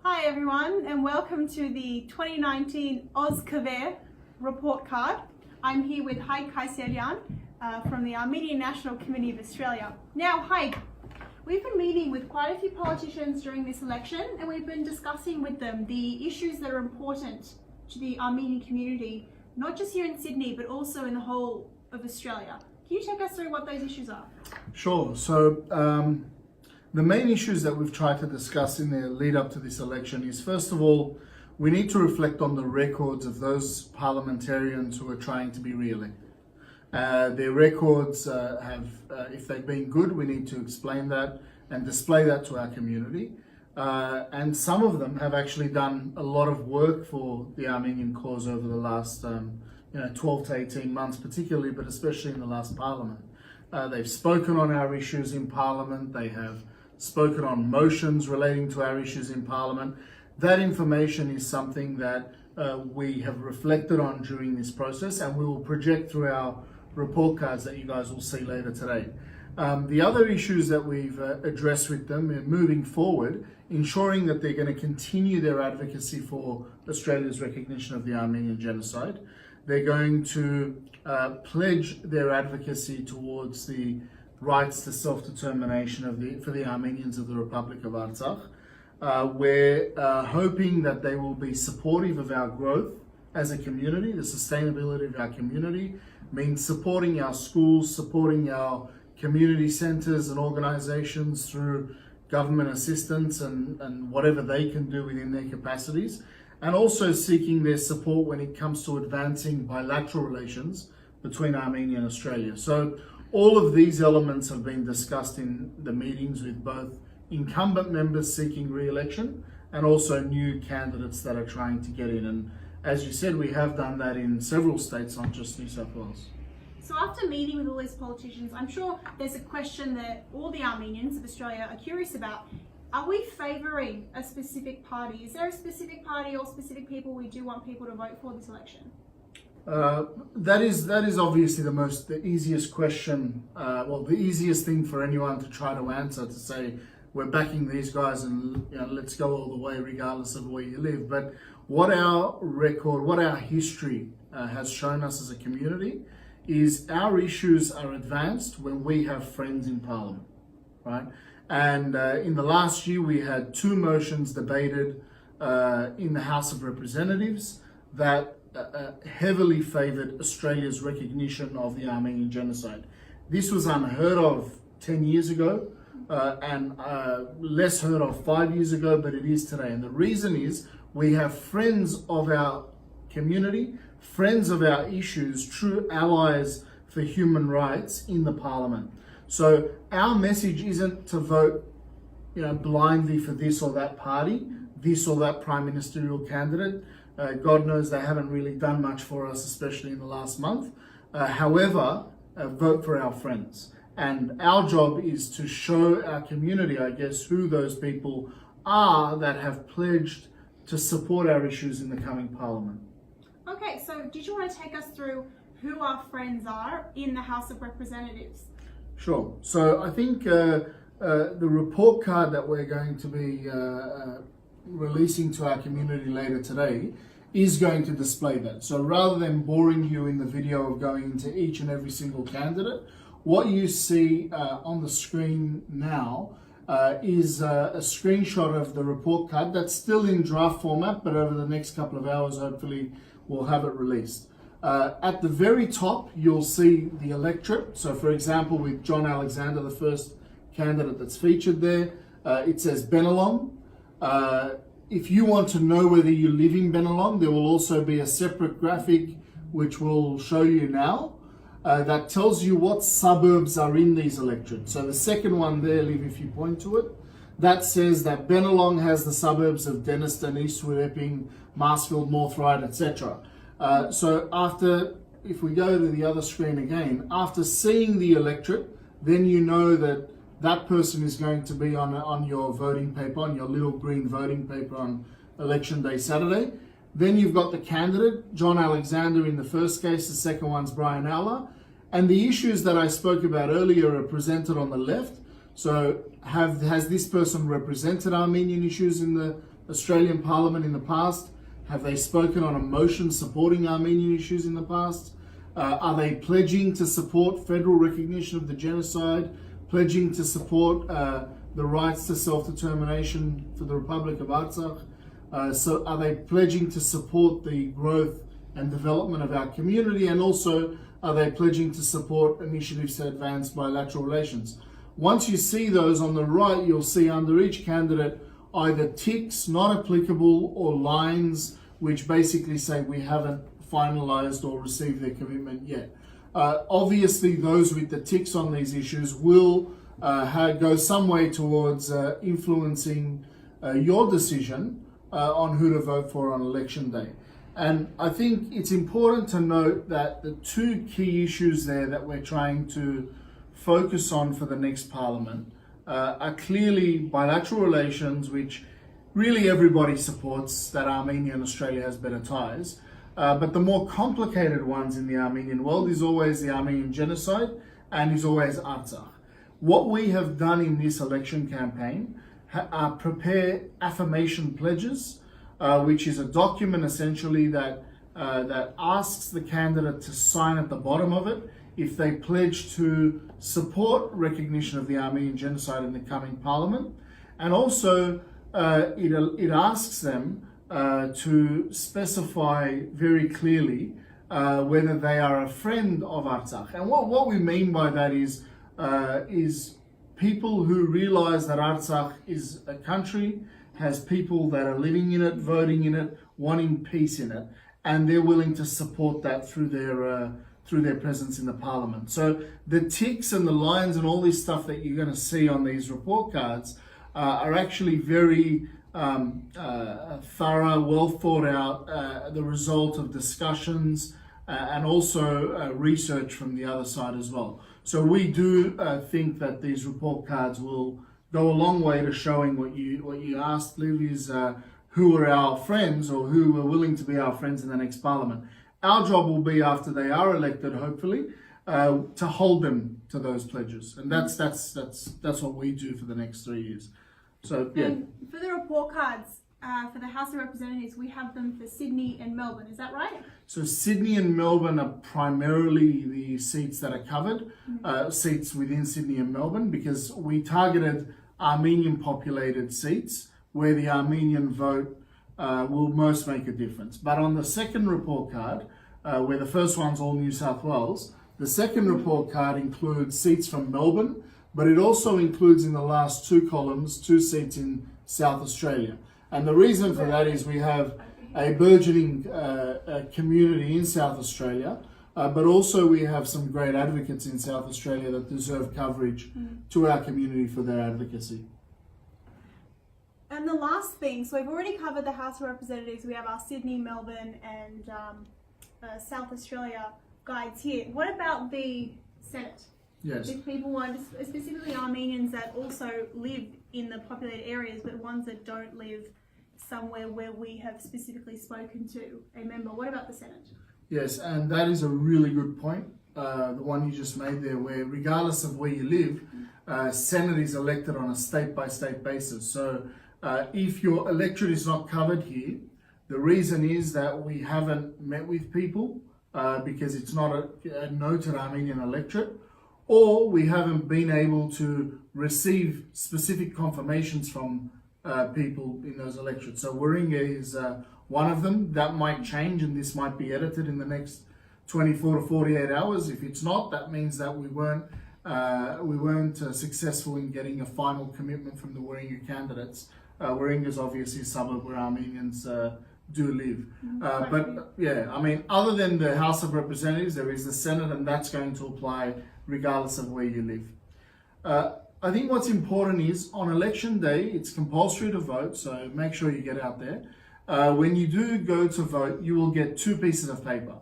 Hi everyone, and welcome to the 2019 OzKaver report card. I'm here with Haig Kayserian from the Armenian National Committee of Australia. Now Haig, we've been meeting with quite a few politicians during this election, and we've been discussing with them the issues that are important to the Armenian community, not just here in Sydney, but also in the whole of Australia. Can you take us through what those issues are? Sure. So the main issues that we've tried to discuss in the lead up to this election is, first of all, we need to reflect on the records of those parliamentarians who are trying to be re-elected. Their records if they've been good, we need to explain that and display that to our community. And some of them have actually done a lot of work for the Armenian cause over the last 12 to 18 months particularly, but especially in the last parliament. They've spoken on our issues in parliament. They have spoken on motions relating to our issues in parliament. That information is something that we have reflected on during this process, and we will project through our report cards that you guys will see later today. The other issues that we've addressed with them are moving forward, ensuring that they're going to continue their advocacy for Australia's recognition of the Armenian genocide. They're going to pledge their advocacy towards the rights to self-determination for the Armenians of the Republic of Artsakh. We're hoping that they will be supportive of our growth as a community. The sustainability of our community means supporting our schools, supporting our community centres and organisations through government assistance and whatever they can do within their capacities, and also seeking their support when it comes to advancing bilateral relations between Armenia and Australia. So all of these elements have been discussed in the meetings with both incumbent members seeking re-election and also new candidates that are trying to get in. And as you said, we have done that in several states, not just New South Wales. So after meeting with all these politicians, I'm sure there's a question that all the Armenians of Australia are curious about. Are we favouring a specific party? Is there a specific party or specific people we do want people to vote for this election? That is obviously the easiest question, the easiest thing for anyone to try to answer, to say we're backing these guys and let's go all the way regardless of where you live. But what our record, what our history has shown us as a community is our issues are advanced when we have friends in Parliament, right? And in the last year, we had two motions debated in the House of Representatives that heavily favoured Australia's recognition of the Armenian genocide. This was unheard of 10 years ago and less heard of 5 years ago, but it is today. And the reason is we have friends of our community, friends of our issues, true allies for human rights in the Parliament. So our message isn't to vote, blindly for this or that party, this or that prime ministerial candidate. God knows they haven't really done much for us, especially in the last month. However, vote for our friends. And our job is to show our community, I guess, who those people are that have pledged to support our issues in the coming Parliament. Okay, so did you want to take us through who our friends are in the House of Representatives? Sure. So I think the report card that we're going to be releasing to our community later today is going to display that. So rather than boring you in the video of going into each and every single candidate, what you see on the screen now is a screenshot of the report card that's still in draft format, but over the next couple of hours, hopefully, we'll have it released. At the very top, you'll see the electorate. So for example, with John Alexander, the first candidate that's featured there, it says Bennelong. If you want to know whether you live in Bennelong, there will also be a separate graphic which we'll show you now that tells you what suburbs are in these electorates. So the second one there, Liv, if you point to it, that says that Bennelong has the suburbs of Denniston, Eastwood, Epping, Marsfield, North Ryde, etc. So if we go to the other screen again, after seeing the electorate, then you know that that person is going to be on your voting paper, on your little green voting paper on Election Day Saturday. Then you've got the candidate, John Alexander in the first case, the second one's Brian Aller. And the issues that I spoke about earlier are presented on the left. So has this person represented Armenian issues in the Australian Parliament in the past? Have they spoken on a motion supporting Armenian issues in the past? Are they pledging to support federal recognition of the genocide, pledging to support the rights to self-determination for the Republic of Artsakh? So are they pledging to support the growth and development of our community, and also are they pledging to support initiatives to advance bilateral relations? Once you see those on the right, you'll see under each candidate either ticks, not applicable, or lines which basically say we haven't finalized or received their commitment yet. Obviously, those with the ticks on these issues will go some way towards influencing your decision on who to vote for on election day. And I think it's important to note that the two key issues there that we're trying to focus on for the next parliament are clearly bilateral relations, which really everybody supports, that Armenia and Australia has better ties. But the more complicated ones in the Armenian world is always the Armenian genocide and is always Artsakh. What we have done in this election campaign are prepare affirmation pledges, which is a document essentially that asks the candidate to sign at the bottom of it if they pledge to support recognition of the Armenian genocide in the coming parliament. And also it asks them to specify very clearly whether they are a friend of Artsakh. And what we mean by that is people who realize that Artsakh is a country, has people that are living in it, voting in it, wanting peace in it, and they're willing to support that through their presence in the parliament. So the ticks and the lines and all this stuff that you're going to see on these report cards are actually very thorough, well thought out, the result of discussions and also research from the other side as well. So we do think that these report cards will go a long way to showing what you asked, Liv, is who are our friends or who are willing to be our friends in the next parliament. Our job will be, after they are elected, hopefully, to hold them to those pledges, and that's what we do for the next 3 years. So yeah. And for the report cards for the House of Representatives, we have them for Sydney and Melbourne. Is that right? So Sydney and Melbourne are primarily the seats that are covered, seats within Sydney and Melbourne, because we targeted Armenian populated seats where the Armenian vote will most make a difference. But on the second report card, where the first one's all New South Wales, the second report card includes seats from Melbourne, but it also includes in the last two columns 2 seats in South Australia. And the reason for that is we have a burgeoning community in South Australia, but also we have some great advocates in South Australia that deserve coverage to our community for their advocacy. And the last thing, so we've already covered the House of Representatives. We have our Sydney, Melbourne and South Australia guides here. What about the Senate? Yes. If people want, specifically Armenians that also live in the populated areas, but ones that don't live somewhere where we have specifically spoken to a member. What about the Senate? Yes, and that is a really good point, the one you just made there, where regardless of where you live, Senate is elected on a state-by-state basis. So if your electorate is not covered here, the reason is that we haven't met with people because it's not a noted Armenian electorate, or we haven't been able to receive specific confirmations from people in those electorates. So Warringah is one of them. That might change, and this might be edited in the next 24 to 48 hours. If it's not, that means that we weren't successful in getting a final commitment from the Warringah candidates. Warringah is obviously a suburb where Armenians do live. But yeah, I mean, other than the House of Representatives, there is the Senate, and that's going to apply regardless of where you live. I think what's important is on election day, it's compulsory to vote, so make sure you get out there. When you do go to vote, you will get 2 pieces of paper.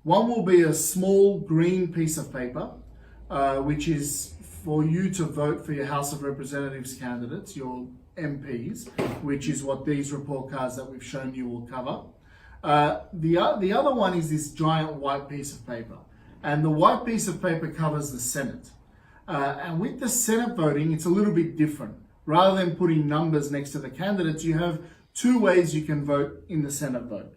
One will be a small green piece of paper, which is for you to vote for your House of Representatives candidates, your MPs, which is what these report cards that we've shown you will cover. The other one is this giant white piece of paper. And the white piece of paper covers the Senate. And with the Senate voting, it's a little bit different. Rather than putting numbers next to the candidates, you have two ways you can vote in the Senate vote.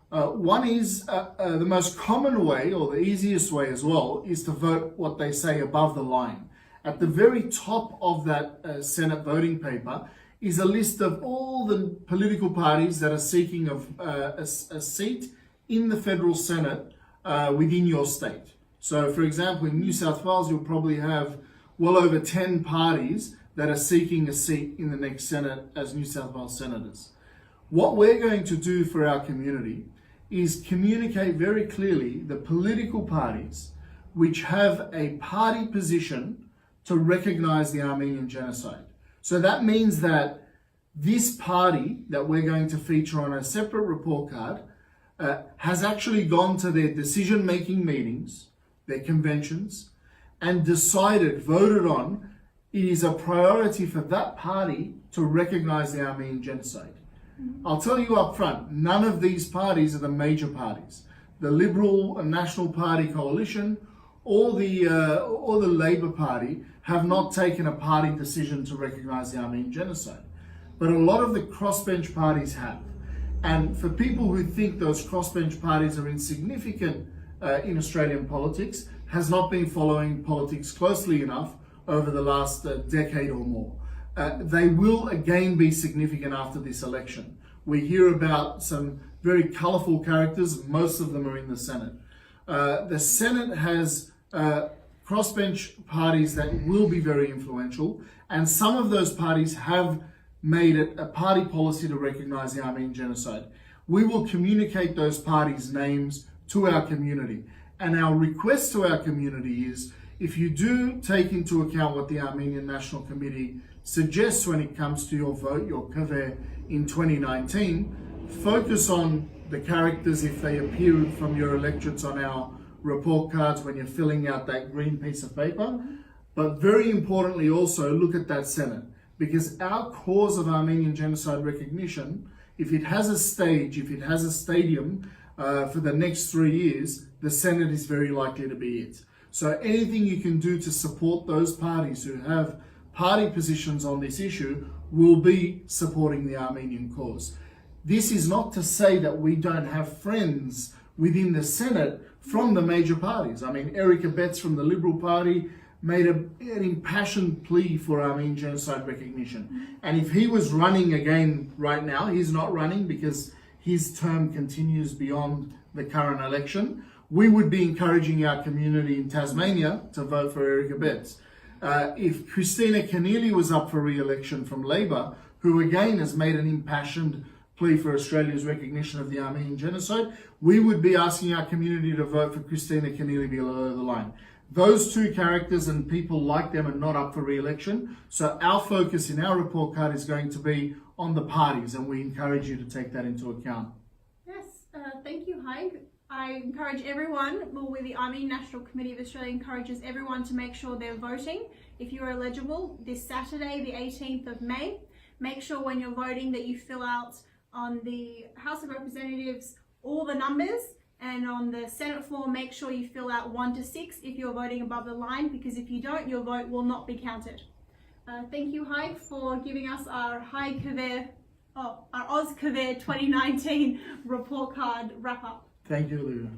One is the most common way, or the easiest way as well, is to vote what they say above the line. At the very top of that Senate voting paper is a list of all the political parties that are seeking a seat in the federal Senate within your state. So, for example, in New South Wales, you'll probably have well over 10 parties that are seeking a seat in the next Senate as New South Wales senators. What we're going to do for our community is communicate very clearly the political parties which have a party position to recognize the Armenian genocide. So that means that this party that we're going to feature on a separate report card has actually gone to their decision-making meetings, their conventions, and decided, voted on, it is a priority for that party to recognize the Armenian genocide. I'll tell you up front, none of these parties are the major parties. The Liberal and National Party coalition or the Labour Party have not taken a party decision to recognize the Armenian genocide. But a lot of the crossbench parties have. And for people who think those crossbench parties are insignificant in Australian politics, has not been following politics closely enough over the last decade or more. They will again be significant after this election. We hear about some very colourful characters, most of them are in the Senate. The Senate has crossbench parties that will be very influential, and some of those parties have made it a party policy to recognise the Armenian genocide. We will communicate those parties' names to our community, and our request to our community is, if you do take into account what the Armenian National Committee suggests when it comes to your vote, your kaveh in 2019, focus on the characters if they appear from your electorates on our report cards when you're filling out that green piece of paper. But very importantly also, look at that Senate, because our cause of Armenian genocide recognition, if it has a stage, if it has a stadium for the next 3 years, the Senate is very likely to be it. So anything you can do to support those parties who have party positions on this issue will be supporting the Armenian cause. This is not to say that we don't have friends within the Senate from the major parties. I mean, Eric Abetz from the Liberal Party made an impassioned plea for Armenian genocide recognition. And if he was running again right now, he's not running because his term continues beyond the current election, we would be encouraging our community in Tasmania to vote for Eric Abetz. If Christina Keneally was up for re-election from Labour, who again has made an impassioned plea for Australia's recognition of the Armenian genocide, we would be asking our community to vote for Christina Keneally below the line. Those two characters and people like them are not up for re-election, so our focus in our report card is going to be on the parties, and we encourage you to take that into account. Yes, thank you, Haig. I encourage everyone, the Armenian National Committee of Australia encourages everyone to make sure they're voting. If you're eligible, this Saturday, the 18th of May, make sure when you're voting that you fill out on the House of Representatives all the numbers, and on the Senate form, make sure you fill out 1 to 6 if you're voting above the line, because if you don't, your vote will not be counted. Thank you, Haig, for giving us our Oz Kaveh 2019 report card wrap up. Thank you, Olivia.